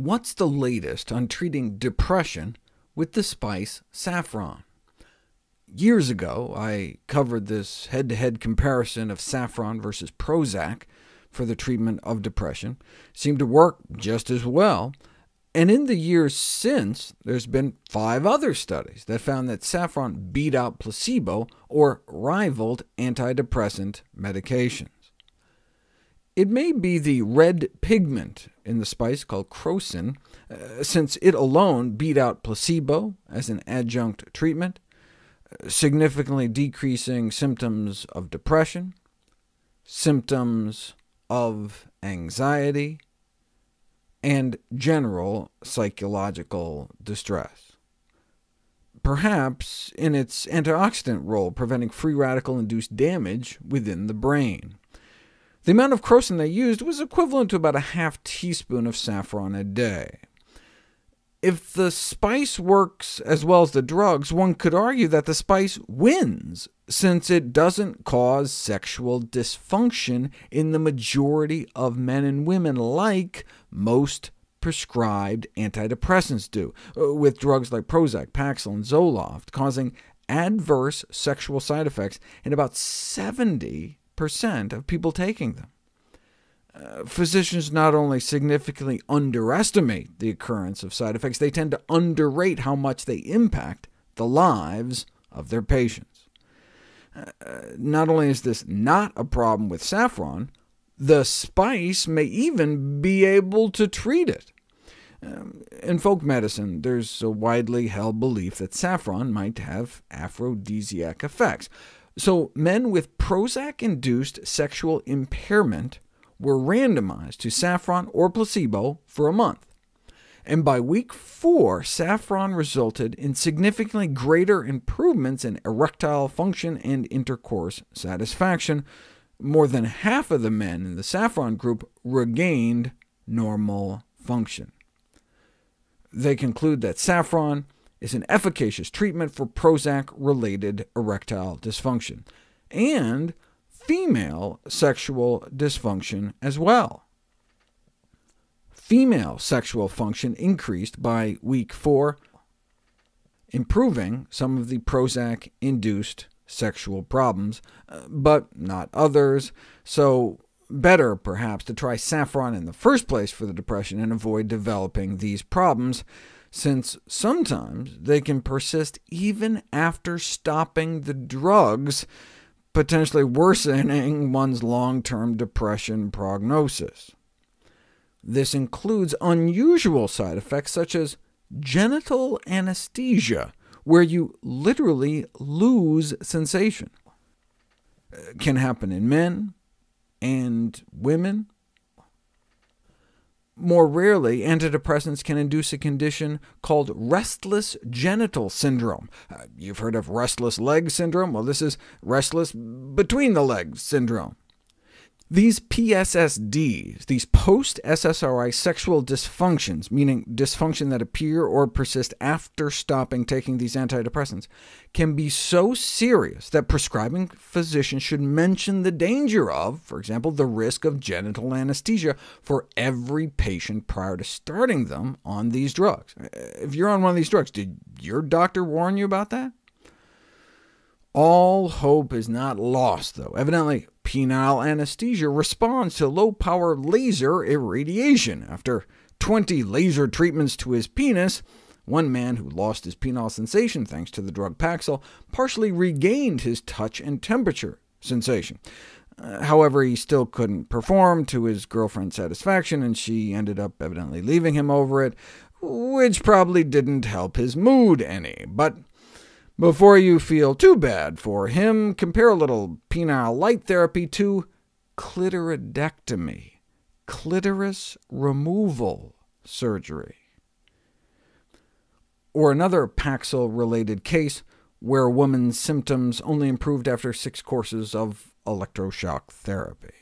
What's the latest on treating depression with the spice saffron? Years ago, I covered this head-to-head comparison of saffron versus Prozac for the treatment of depression. It seemed to work just as well, and in the years since, there's been 5 other studies that found that saffron beat out placebo or rivaled antidepressant medications. It may be the red pigment in the spice called crocin, since it alone beat out placebo as an adjunct treatment, significantly decreasing symptoms of depression, symptoms of anxiety, and general psychological distress. Perhaps in its antioxidant role, preventing free radical-induced damage within the brain. The amount of crocin they used was equivalent to about a half teaspoon of saffron a day. If the spice works as well as the drugs, one could argue that the spice wins, since it doesn't cause sexual dysfunction in the majority of men and women, like most prescribed antidepressants do, with drugs like Prozac, Paxil, and Zoloft causing adverse sexual side effects in about 70% of people taking them. Physicians not only significantly underestimate the occurrence of side effects, they tend to underrate how much they impact the lives of their patients. Not only is this not a problem with saffron, the spice may even be able to treat it. In folk medicine, there's a widely held belief that saffron might have aphrodisiac effects. So men with Prozac-induced sexual impairment were randomized to saffron or placebo for a month. And by week 4, saffron resulted in significantly greater improvements in erectile function and intercourse satisfaction. More than half of the men in the saffron group regained normal function. They conclude that saffron is an efficacious treatment for Prozac-related erectile dysfunction, and female sexual dysfunction as well. Female sexual function increased by week 4, improving some of the Prozac-induced sexual problems, but not others, so better perhaps to try saffron in the first place for the depression and avoid developing these problems, since sometimes they can persist even after stopping the drugs, potentially worsening one's long-term depression prognosis. This includes unusual side effects such as genital anesthesia, where you literally lose sensation. It can happen in men and women. More rarely, antidepressants can induce a condition called restless genital syndrome. You've heard of restless leg syndrome? Well, this is restless between the legs syndrome. These PSSDs, these post-SSRI sexual dysfunctions, meaning dysfunction that appear or persist after stopping taking these antidepressants, can be so serious that prescribing physicians should mention the danger of, for example, the risk of genital anesthesia for every patient prior to starting them on these drugs. If you're on one of these drugs, did your doctor warn you about that? All hope is not lost, though. Evidently, penile anesthesia responds to low-power laser irradiation. After 20 laser treatments to his penis, one man who lost his penile sensation thanks to the drug Paxil partially regained his touch and temperature sensation. However, he still couldn't perform to his girlfriend's satisfaction, and she ended up evidently leaving him over it, which probably didn't help his mood any. But before you feel too bad for him, compare a little penile light therapy to clitoridectomy, clitoris removal surgery. Or another Paxil-related case where a woman's symptoms only improved after 6 courses of electroshock therapy.